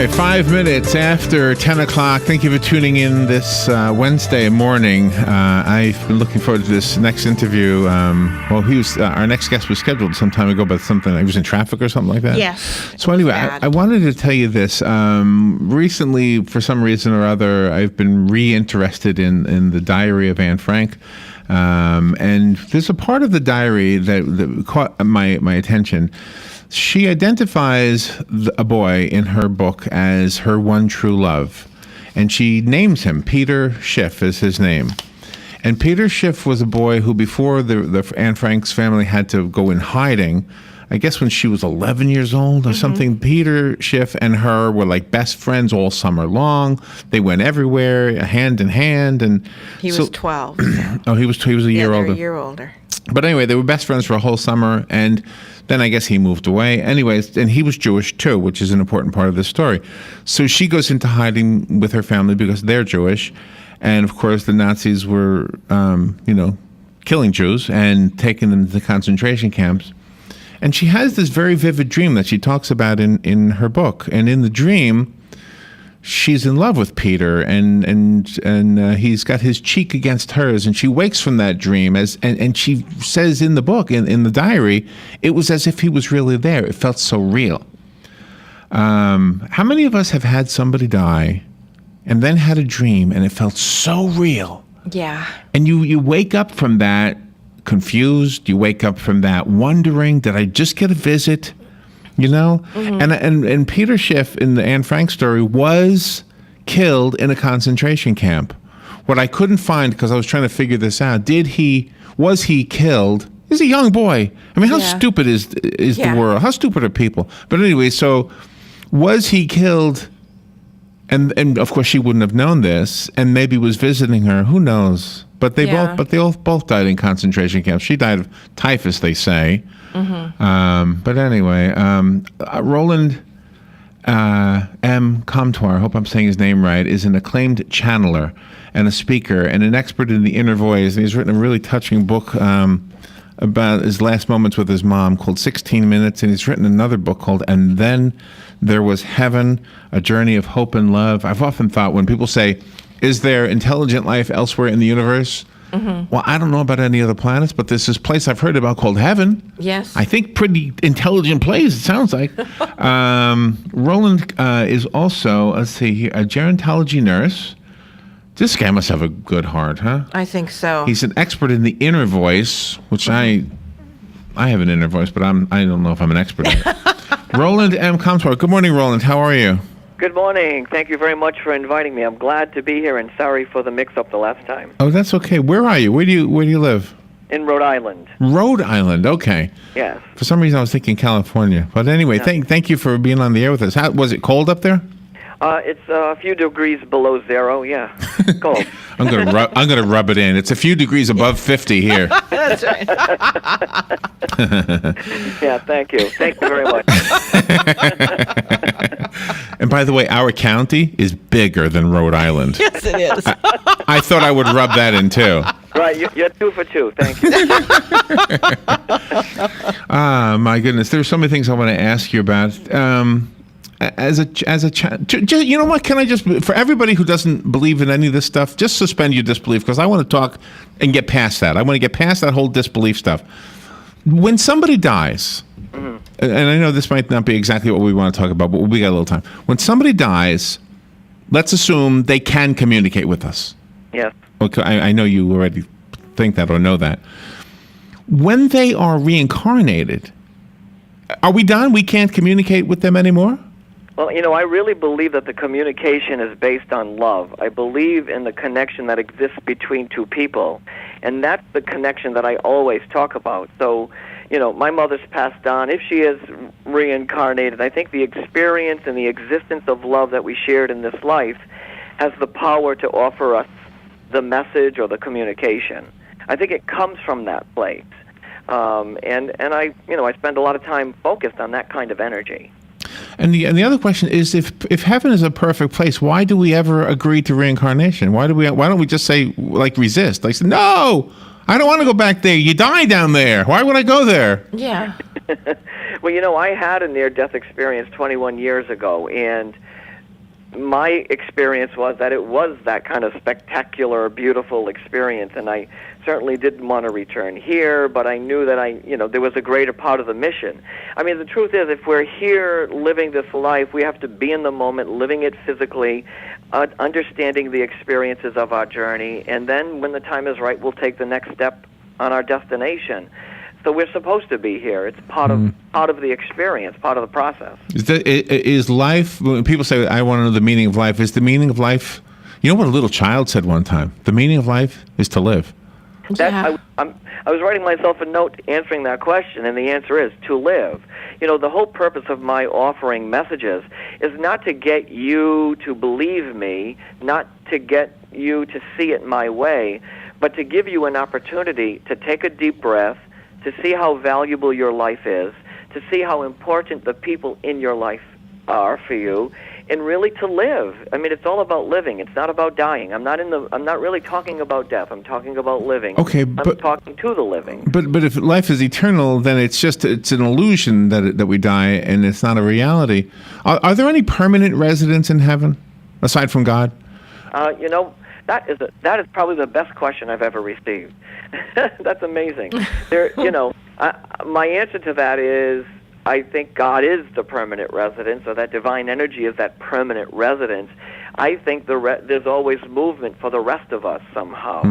right, 5 minutes after 10 o'clock. Thank you for tuning in this Wednesday morning. I've been looking forward to this next interview. Our next guest was scheduled some time ago, but he was in traffic or something like that. Yes. So anyway, I wanted to tell you this. Recently, for some reason or other, I've been reinterested in the diary of Anne Frank. And there's a part of the diary that caught my attention. She identifies a boy in her book as her one true love, and she names him Peter Schiff is his name. And Peter Schiff was a boy who, before the Anne Frank's family had to go in hiding, I guess when she was 11 years old or something, Peter Schiff and her were like best friends all summer long. They went everywhere, hand in hand. And he was 12. Oh, he was a year older. A year older. But anyway, they were best friends for a whole summer, and then I guess he moved away. Anyways, and he was Jewish too, which is an important part of this story. So she goes into hiding with her family because they're Jewish. And of course, the Nazis were, killing Jews and taking them to the concentration camps. And she has this very vivid dream that she talks about in her book. And in the dream, she's in love with Peter, and he's got his cheek against hers, and she wakes from that dream and she says in the book, in the diary, it was as if he was really there. It felt so real. How many of us have had somebody die and then had a dream and it felt so real? Yeah. And you wake up from that confused. You wake up from that wondering, did I just get a visit? You know, and Peter Schiff in the Anne Frank story was killed in a concentration camp. What I couldn't find, because I was trying to figure this out, was he killed? He's a young boy. I mean, how stupid is the world? How stupid are people? But anyway, so was he killed? And of course she wouldn't have known this, and maybe was visiting her. Who knows? But they both died in concentration camps. She died of typhus, they say. But anyway, Roland M. Comtois, I hope I'm saying his name right, is an acclaimed channeler and a speaker and an expert in the inner voice. And he's written a really touching book about his last moments with his mom called 16 Minutes. And he's written another book called And Then There Was Heaven, A Journey of Hope and Love. I've often thought when people say, is there intelligent life elsewhere in the universe? Well, I don't know about any other planets, but there's this place I've heard about called heaven. Yes. I think pretty intelligent place, it sounds like. Roland is also, let's see here, a gerontology nurse. This guy must have a good heart, huh? I think so. He's an expert in the inner voice, which I have an inner voice, but I don't know if I'm an expert in it. Roland M. Comtois. Good morning, Roland. How are you? Good morning. Thank you very much for inviting me. I'm glad to be here, and sorry for the mix-up the last time. Oh, that's okay. Where are you? Where do you live? In Rhode Island. Rhode Island. Okay. Yes. For some reason, I was thinking California. But anyway, thank you for being on the air with us. Was it cold up there? It's a few degrees below zero. Yeah. Cold. I'm gonna rub it in. It's a few degrees above 50 here. That's right. Yeah. Thank you. Thank you very much. And by the way, our county is bigger than Rhode Island. Yes, it is. I thought I would rub that in too. Right. You're 2 for 2. Thank you. My goodness. There's so many things I want to ask you about. You know what? Can I just, for everybody who doesn't believe in any of this stuff, just suspend your disbelief, because I want to talk and get past that. I want to get past that whole disbelief stuff. When somebody dies, and I know this might not be exactly what we want to talk about, but we got a little time. When somebody dies, let's assume they can communicate with us. Yes. Okay, I know you already think that or know that. When they are reincarnated, are we done? We can't communicate with them anymore? Well, I really believe that the communication is based on love. I believe in the connection that exists between two people, and that's the connection that I always talk about. So, my mother's passed on. If she is reincarnated, I think the experience and the existence of love that we shared in this life has the power to offer us the message or the communication. I think it comes from that place. And I spend a lot of time focused on that kind of energy. And the other question is, if heaven is a perfect place, why do we ever agree to reincarnation? Why don't we just say, resist? Like, no, I don't want to go back there. You die down there. Why would I go there? Yeah. Well, I had a near-death experience 21 years ago, and my experience was that it was that kind of spectacular, beautiful experience, and I certainly didn't want to return here, but I knew that there was a greater part of the mission. I mean, the truth is, if we're here living this life, we have to be in the moment, living it physically, understanding the experiences of our journey, and then when the time is right, we'll take the next step on our destination. So we're supposed to be here. It's part of the experience, part of the process. Is life, when people say, I want to know the meaning of life, is the meaning of life, you know what a little child said one time? The meaning of life is to live. Yeah. I was writing myself a note answering that question, and the answer is to live. The whole purpose of my offering messages is not to get you to believe me, not to get you to see it my way, but to give you an opportunity to take a deep breath, to see how valuable your life is, to see how important the people in your life are for you, and really to live. I mean, it's all about living. It's not about dying. I'm not really talking about death. I'm talking about living. Okay, I'm talking to the living. But if life is eternal, then it's an illusion that we die, and it's not a reality. Are there any permanent residents in heaven aside from God? That is probably the best question I've ever received. That's amazing. My answer to that is, I think God is the permanent residence, or that divine energy is that permanent residence. I think there's always movement for the rest of us somehow.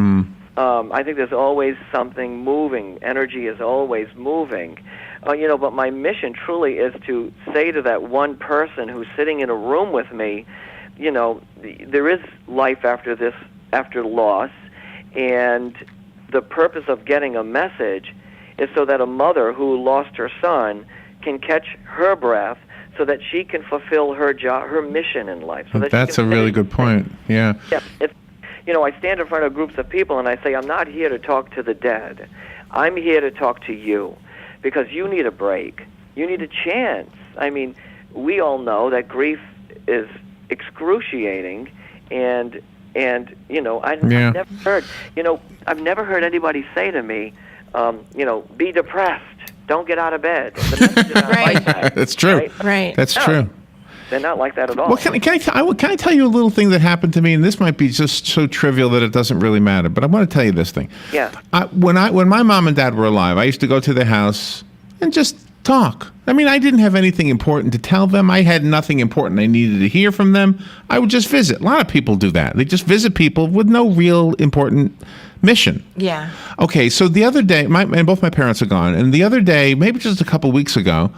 I think there's always something moving. Energy is always moving. But my mission truly is to say to that one person who's sitting in a room with me, there is life after this, after loss, and the purpose of getting a message is so that a mother who lost her son can catch her breath, so that she can fulfill her job, her mission in life. So that's a really good point. Yeah. Yeah. I stand in front of groups of people and I say, I'm not here to talk to the dead. I'm here to talk to you, because you need a break. You need a chance. I mean, we all know that grief is excruciating, and I've never heard anybody say to me, be depressed, don't get out of bed. The message is not like that. That's true. Right. That's true. They're not like that at all. Well, can I tell you a little thing that happened to me, and this might be just so trivial that it doesn't really matter, but I want to tell you this thing. Yeah. When my mom and dad were alive, I used to go to their house and just talk. I mean, I didn't have anything important to tell them. I had nothing important I needed to hear from them. I would just visit. A lot of people do that. They just visit people with no real important mission. Yeah. Okay, so the other day, both my parents are gone, and the other day, maybe just a couple weeks ago,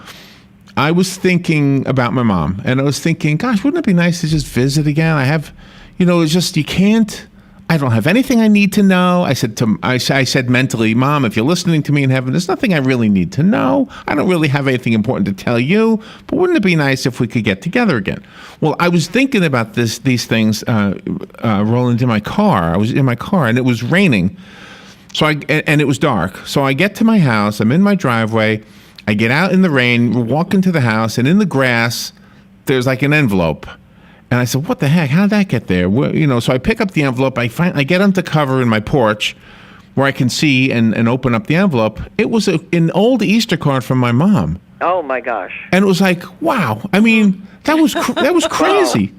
I was thinking about my mom, and I was thinking, gosh, wouldn't it be nice to just visit again? I have, it's just, you can't, I don't have anything I need to know. I said mentally, Mom, if you're listening to me in heaven, there's nothing I really need to know. I don't really have anything important to tell you, but wouldn't it be nice if we could get together again? Well, I was thinking about these things, Roland, in my car. I was in my car, and it was raining, and it was dark. So I get to my house, I'm in my driveway, I get out in the rain, walk into the house, and in the grass, there's like an envelope. And I said, what the heck? How did that get there? So I pick up the envelope. I get under cover in my porch where I can see and open up the envelope. It was an old Easter card from my mom. Oh, my gosh. And it was like, wow. I mean, that was crazy.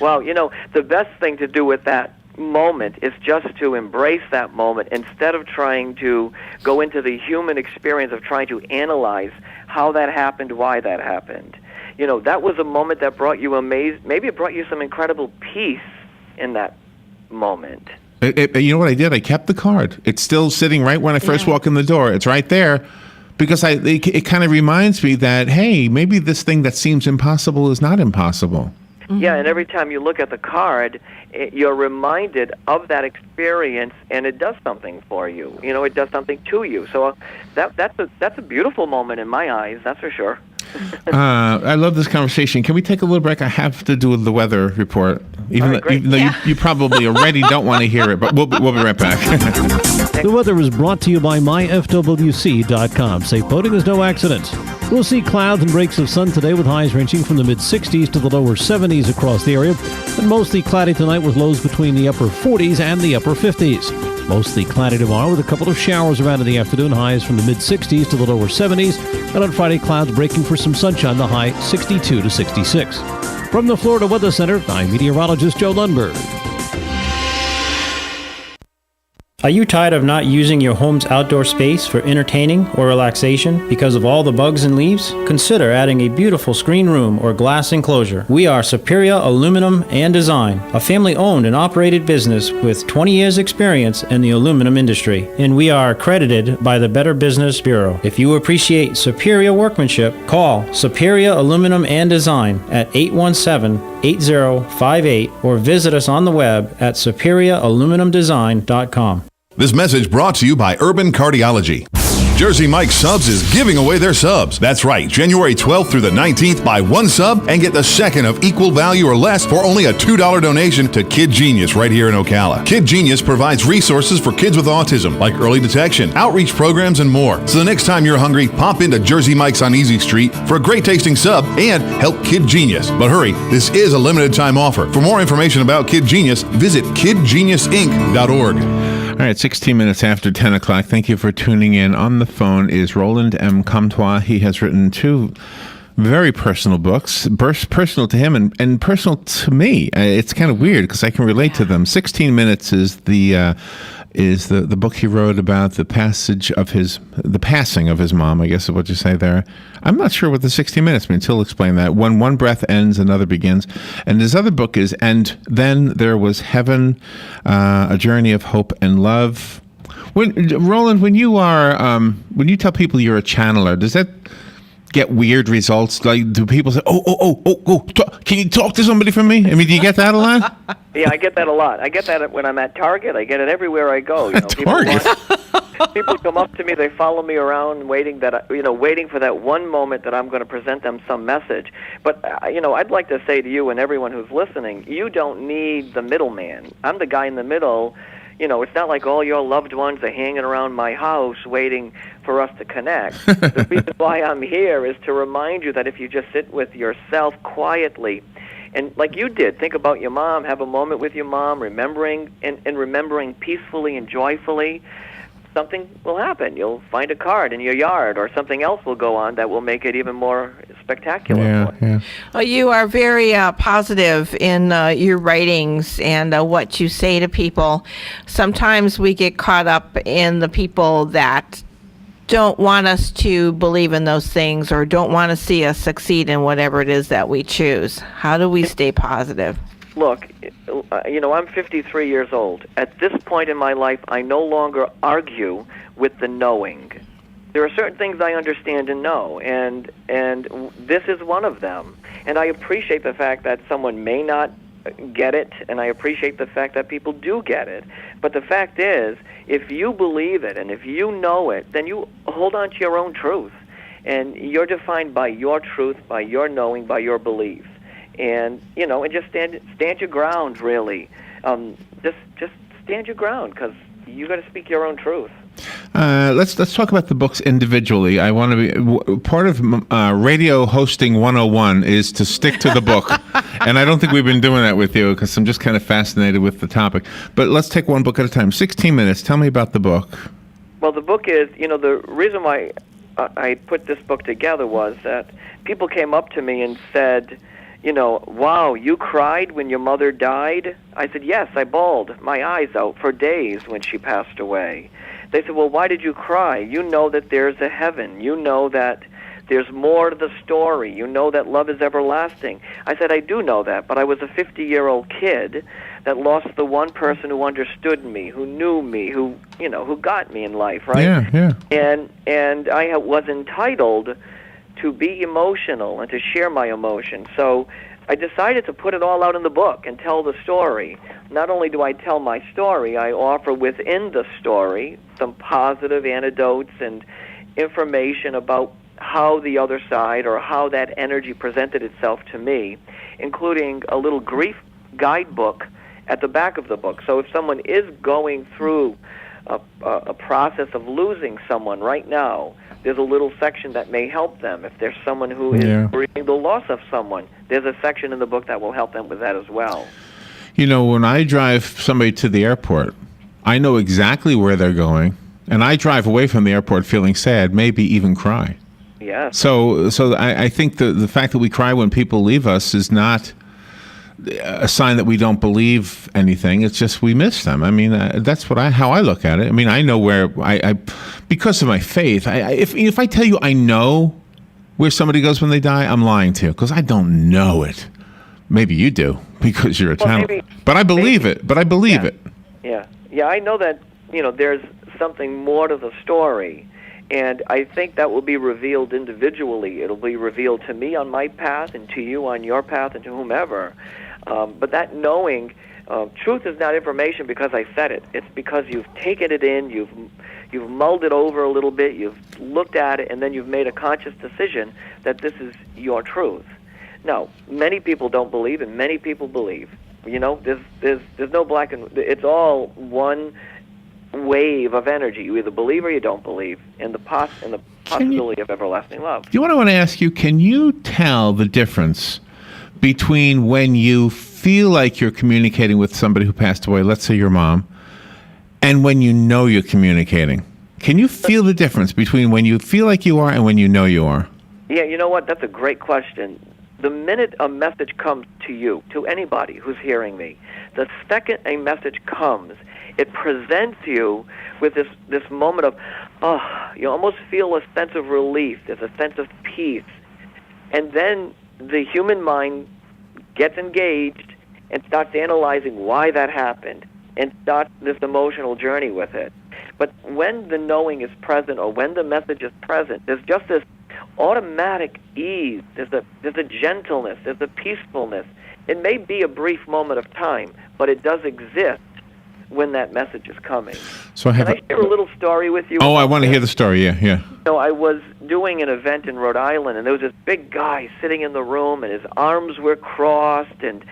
Well, the best thing to do with that moment is just to embrace that moment instead of trying to go into the human experience of trying to analyze how that happened, why that happened. That was a moment that brought you maybe it brought you some incredible peace in that moment. You know what I did? I kept the card. It's still sitting right when I first walk in the door. It's right there because it kind of reminds me that, hey, maybe this thing that seems impossible is not impossible. Mm-hmm. Yeah, and every time you look at the card, you're reminded of that experience, and it does something for you. It does something to you. So that's a beautiful moment in my eyes, that's for sure. I love this conversation. Can we take a little break? I have to do the weather report, even though you probably already don't want to hear it, but we'll be right back. The weather was brought to you by myfwc.com. Safe boating is no accident. We'll see clouds and breaks of sun today with highs ranging from the mid-60s to the lower 70s across the area, and mostly cloudy tonight with lows between the upper 40s and the upper 50s. Mostly cloudy tomorrow with a couple of showers around in the afternoon, highs from the mid-60s to the lower 70s, and on Friday, clouds breaking for some sunshine, the high 62 to 66. From the Florida Weather Center, I'm meteorologist Joe Lundberg. Are you tired of not using your home's outdoor space for entertaining or relaxation because of all the bugs and leaves? Consider adding a beautiful screen room or glass enclosure. We are Superior Aluminum and Design, a family-owned and operated business with 20 years experience in the aluminum industry, and we are accredited by the Better Business Bureau. If you appreciate superior workmanship, call Superior Aluminum and Design at 817-8058 or visit us on the web at superiораluminumdesign.com. This message brought to you by Urban Cardiology. Jersey Mike's Subs is giving away their subs. That's right, January 12th through the 19th, buy one sub and get the second of equal value or less for only a $2 donation to Kid Genius right here in Ocala. Kid Genius provides resources for kids with autism, like early detection, outreach programs, and more. So the next time you're hungry, pop into Jersey Mike's on Easy Street for a great tasting sub and help Kid Genius. But hurry, this is a limited time offer. For more information about Kid Genius, visit kidgeniusinc.org. All right, 16 minutes after 10 o'clock. Thank you for tuning in. On the phone is Roland M. Comtois. He has written two very personal books, personal to him and personal to me. It's kind of weird because I can relate to them. 16 Minutes is the book he wrote about the passing of his mom, I guess is what you say there. I'm not sure what the 60 Minutes means. He'll explain that. When one breath ends, another begins. And his other book is And Then There Was Heaven, A Journey of Hope and Love. Roland, when you tell people you're a channeler, does that get weird results? Like, do people say, can you talk to somebody for me? I mean, do you get that a lot? Yeah, I get that a lot. I get that when I'm at Target. I get it everywhere I go. You know, Target? People come up to me, they follow me around, waiting for that one moment that I'm going to present them some message. But I'd like to say to you and everyone who's listening, you don't need the middleman. I'm the guy in the middle. It's not like all your loved ones are hanging around my house waiting for us to connect. The reason why I'm here is to remind you that if you just sit with yourself quietly, and like you did, think about your mom, have a moment with your mom, remembering peacefully and joyfully, something will happen. You'll find a card in your yard, or something else will go on that will make it even more spectacular. Yeah. Well, you are very positive in your writings and what you say to people. Sometimes we get caught up in the people that don't want us to believe in those things or don't want to see us succeed in whatever it is that we choose. How do we stay positive? Look, I'm 53 years old. At this point in my life, I no longer argue with the knowing. There are certain things I understand and know, and this is one of them. And I appreciate the fact that someone may not get it, and I appreciate the fact that people do get it. But the fact is, if you believe it and if you know it, then you hold on to your own truth. And you're defined by your truth, by your knowing, by your belief. And, and just stand your ground, really. Just stand your ground, because you got to speak your own truth. Let's talk about the books individually. I want to be part of radio hosting 101 is to stick to the book, and I don't think we've been doing that with you because I'm just kind of fascinated with the topic. But let's take one book at a time. 16 minutes. Tell me about the book. Well, the book is, the reason why I put this book together was that people came up to me and said, wow, you cried when your mother died? I said, yes, I bawled my eyes out for days when she passed away. They said, well, why did you cry? You know that there's a heaven. You know that there's more to the story. You know that love is everlasting. I said, I do know that, but I was a 50-year-old kid that lost the one person who understood me, who knew me, who got me in life, right? Yeah. And I was entitled to be emotional and to share my emotions. So I decided to put it all out in the book and tell the story. Not only do I tell my story, I offer within the story some positive anecdotes and information about how the other side or how that energy presented itself to me, including a little grief guidebook at the back of the book. So if someone is going through a process of losing someone right now, there's a little section that may help them. If there's someone who is grieving the loss of someone, there's a section in the book that will help them with that as well. When I drive somebody to the airport, I know exactly where they're going, and I drive away from the airport feeling sad, maybe even cry. Yeah. So I think the fact that we cry when people leave us is not a sign that we don't believe anything. It's just we miss them. I mean, that's how I look at it. I mean, I know where I because of my faith. If I tell you I know where somebody goes when they die, I'm lying to you because I don't know it. Maybe you do because you're a channel. But I believe it. But I believe it. Yeah. I know that there's something more to the story. And I think that will be revealed individually. It'll be revealed to me on my path and to you on your path and to whomever. But that knowing, truth is not information because I said it. It's because you've taken it in, you've mulled it over a little bit, you've looked at it, and then you've made a conscious decision that this is your truth. Now, many people don't believe, and many people believe. There's no black and it's all one wave of energy. You either believe or you don't believe, and the possibility of everlasting love. Do you want to ask you? Can you tell the difference between when you feel like you're communicating with somebody who passed away, let's say your mom, and when you know you're communicating? Can you feel the difference between when you feel like you are and when you know you are? Yeah, you know what? That's a great question. The minute a message comes to you, to anybody who's hearing me, the second a message comes, it presents you with this moment of, you almost feel a sense of relief. There's a sense of peace. And then the human mind gets engaged and starts analyzing why that happened and starts this emotional journey with it. But when the knowing is present or when the message is present, there's just this automatic ease. There's a gentleness. There's a peacefulness. It may be a brief moment of time, but it does exist when that message is coming. So Can I share a little story with you? Oh, I want to hear the story, yeah. So I was doing an event in Rhode Island, and there was this big guy sitting in the room, and his arms were crossed, and,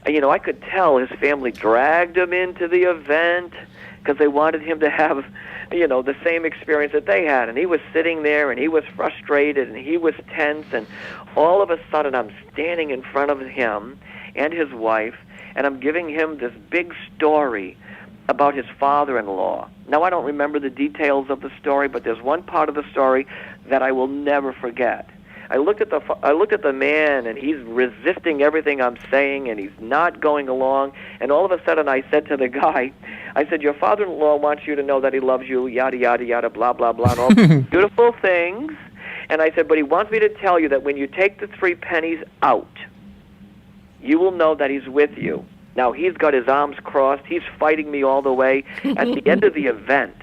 I could tell his family dragged him into the event because they wanted him to have, the same experience that they had. And he was sitting there, and he was frustrated, and he was tense, and all of a sudden I'm standing in front of him and his wife, and I'm giving him this big story about his father-in-law. Now, I don't remember the details of the story, but there's one part of the story that I will never forget. I looked at the man, and he's resisting everything I'm saying, and he's not going along. And all of a sudden, I said to the guy, I said, "Your father-in-law wants you to know that he loves you, yada, yada, yada, blah, blah, blah, and all beautiful things." And I said, "But he wants me to tell you that when you take the 3 pennies out, you will know that he's with you." Now, he's got his arms crossed. He's fighting me all the way. At the end of the event,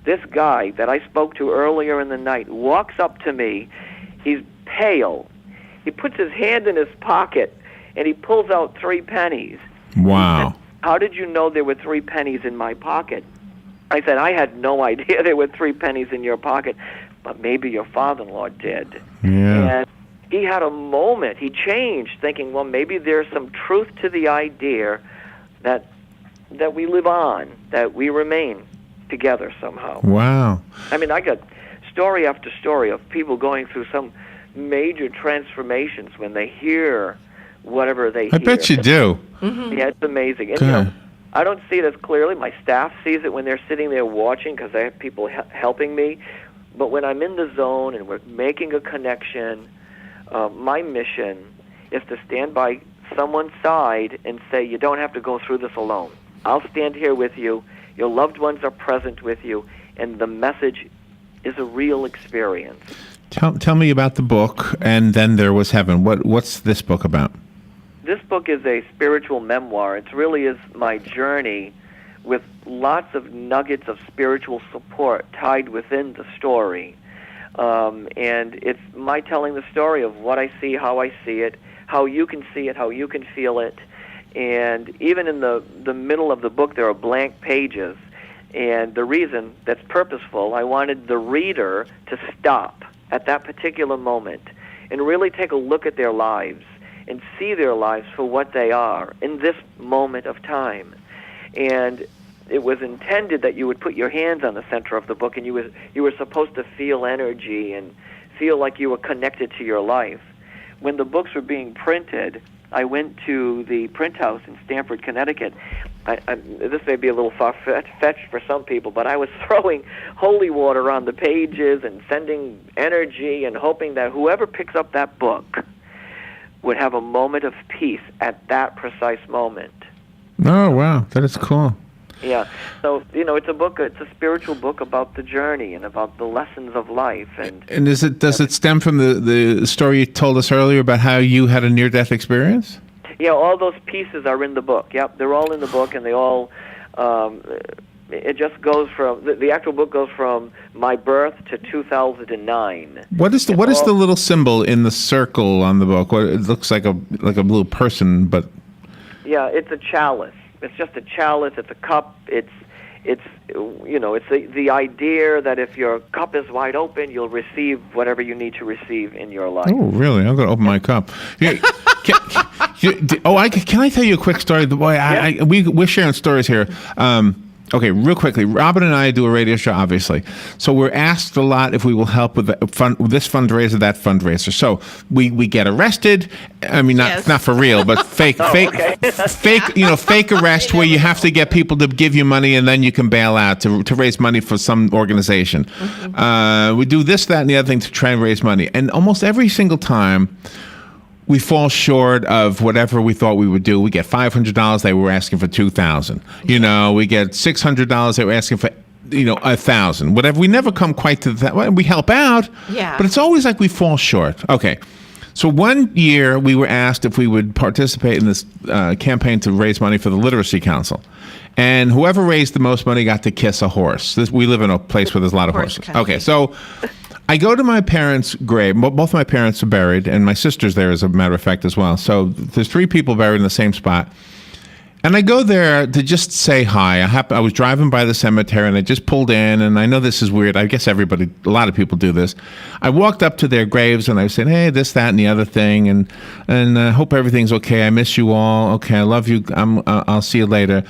this guy that I spoke to earlier in the night walks up to me. He's pale. He puts his hand in his pocket, and he pulls out 3 pennies. Wow. He said, "How did you know there were 3 pennies in my pocket?" I said, "I had no idea there were 3 pennies in your pocket, but maybe your father-in-law did." Yeah. And he had a moment. He changed, thinking, well, maybe there's some truth to the idea that we live on, that we remain together somehow. Wow. I mean, I got story after story of people going through some major transformations when they hear whatever they hear. I bet you do. Yeah, it's amazing. And, I don't see it as clearly. My staff sees it when they're sitting there watching because I have people helping me. But when I'm in the zone and we're making a connection, my mission is to stand by someone's side and say, you don't have to go through this alone. I'll stand here with you. Your loved ones are present with you, and the message is a real experience. Tell me about the book, and then There Was Heaven. What's this book about? This book is a spiritual memoir. It really is my journey with lots of nuggets of spiritual support tied within the story. And it's my telling the story of what I see, how I see it, how you can see it, how you can feel it. And even in the middle of the book, there are blank pages. And the reason that's purposeful, I wanted the reader to stop at that particular moment and really take a look at their lives and see their lives for what they are in this moment of time. And it was intended that you would put your hands on the center of the book, and you were supposed to feel energy and feel like you were connected to your life. When the books were being printed, I went to the print house in Stamford, Connecticut. This may be a little far-fetched for some people, but I was throwing holy water on the pages and sending energy and hoping that whoever picks up that book would have a moment of peace at that precise moment. Oh, wow. That is cool. Yeah. So, it's a book, it's a spiritual book about the journey and about the lessons of life. And does it stem from the story you told us earlier about how you had a near-death experience? Yeah, all those pieces are in the book. Yep, they're all in the book, and they all, it just goes from, the actual book goes from my birth to 2009. What is the little symbol in the circle on the book? It looks like a blue person, but... Yeah, it's a chalice. It's just a chalice. It's a cup. It's the idea that if your cup is wide open, you'll receive whatever you need to receive in your life. Oh, really? I'm going to open my cup. Can I tell you a quick story? We're sharing stories here. Okay, real quickly. Robin and I do a radio show, obviously. So we're asked a lot if we will help with with this fundraiser, that fundraiser. So we get arrested. I mean, not for real, but fake arrest where you have to get people to give you money and then you can bail out to raise money for some organization. Mm-hmm. We do this, that, and the other thing to try and raise money. And almost every single time, we fall short of whatever we thought we would do. We get $500. They were asking for $2,000. We get $600. They were asking for, $1,000. Whatever. We never come quite to that. We help out. Yeah. But it's always like we fall short. Okay. So one year we were asked if we would participate in this campaign to raise money for the Literacy Council. And whoever raised the most money got to kiss a horse. We live in a place where there's a lot of horses. Country. Okay. So I go to my parents' grave. Both my parents are buried, and my sister's there, as a matter of fact, as well. So there's 3 people buried in the same spot. And I go there to just say hi. I was driving by the cemetery, and I just pulled in, and I know this is weird. I guess a lot of people do this. I walked up to their graves, and I said, hey, this, that, and the other thing, and I hope everything's okay. I miss you all. Okay, I love you. I'll see you later.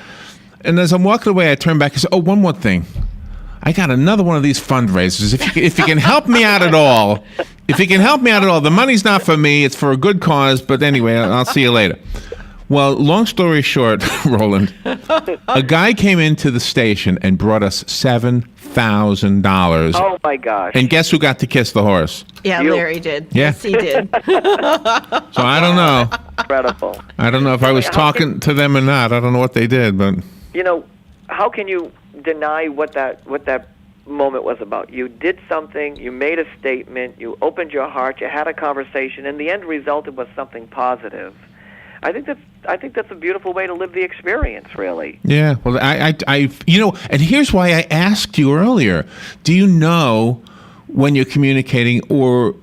And as I'm walking away, I turn back and say, oh, one more thing. I got another one of these fundraisers. If you can help me out at all, the money's not for me. It's for a good cause. But anyway, I'll see you later. Well, long story short, Roland, a guy came into the station and brought us $7,000. Oh, my gosh. And guess who got to kiss the horse? Yeah, Larry did. Yeah. Yes, he did. So I don't know. Incredible. I don't know if I was talking to them or not. I don't know what they did, but... How can you deny what that moment was about? You did something, you made a statement, you opened your heart, you had a conversation, and the end result was something positive. I think that's a beautiful way to live the experience, really. Yeah. Well, I and here's why I asked you earlier. Do you know when you're communicating, or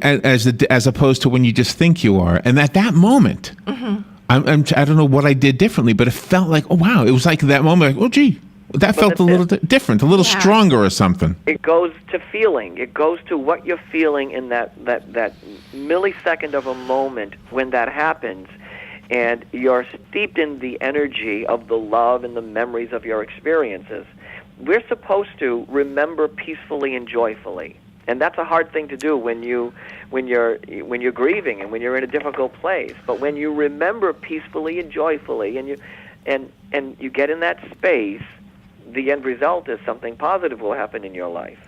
as opposed to when you just think you are? And at that moment, mm-hmm. I don't know what I did differently, but it felt like, oh wow, it was like that moment. Like, oh gee, that felt a little different, a little stronger or something. It goes to feeling. It goes to what you're feeling in that millisecond of a moment when that happens. And you're steeped in the energy of the love and the memories of your experiences. We're supposed to remember peacefully and joyfully, and that's a hard thing to do when you're grieving and when you're in a difficult place. But when you remember peacefully and joyfully, and you get in that space, the end result is something positive will happen in your life.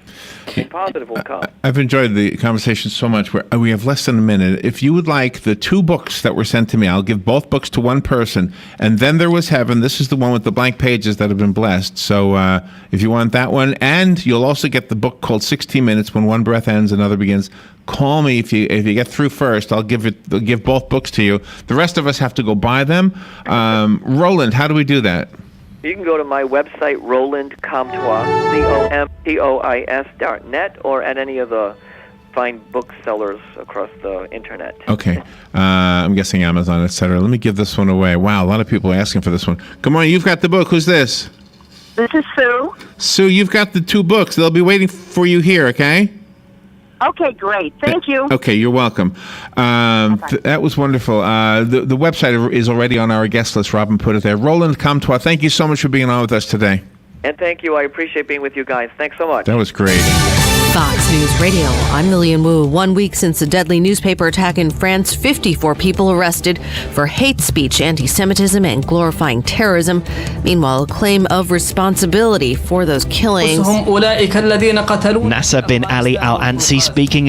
Something positive will come. I've enjoyed the conversation so much. We have less than a minute. If you would like the 2 books that were sent to me, I'll give both books to one person. And Then There Was Heaven. This is the one with the blank pages that have been blessed. So if you want that one, and you'll also get the book called 60 Minutes, When One Breath Ends, Another Begins. Call me if you get through first. I'll give both books to you. The rest of us have to go buy them. Roland, how do we do that? You can go to my website, Roland Comtois, COMTOIS.net, or at any of the fine booksellers across the internet. Okay. I'm guessing Amazon, etc. Let me give this one away. Wow, a lot of people are asking for this one. Come on, you've got the book. Who's this? This is Sue. Sue, you've got the 2 books. They'll be waiting for you here, okay? Okay, great. Thank you. Okay, you're welcome. That was wonderful. The website is already on our guest list. Robin put it there. Roland Comtois, thank you so much for being on with us today. And thank you. I appreciate being with you guys. Thanks so much. That was great. Fox News Radio, I'm Lillian Wu. 1 week since the deadly newspaper attack in France, 54 people arrested for hate speech, anti-Semitism, and glorifying terrorism. Meanwhile, a claim of responsibility for those killings. Nasser bin Ali Al-Ansi speaking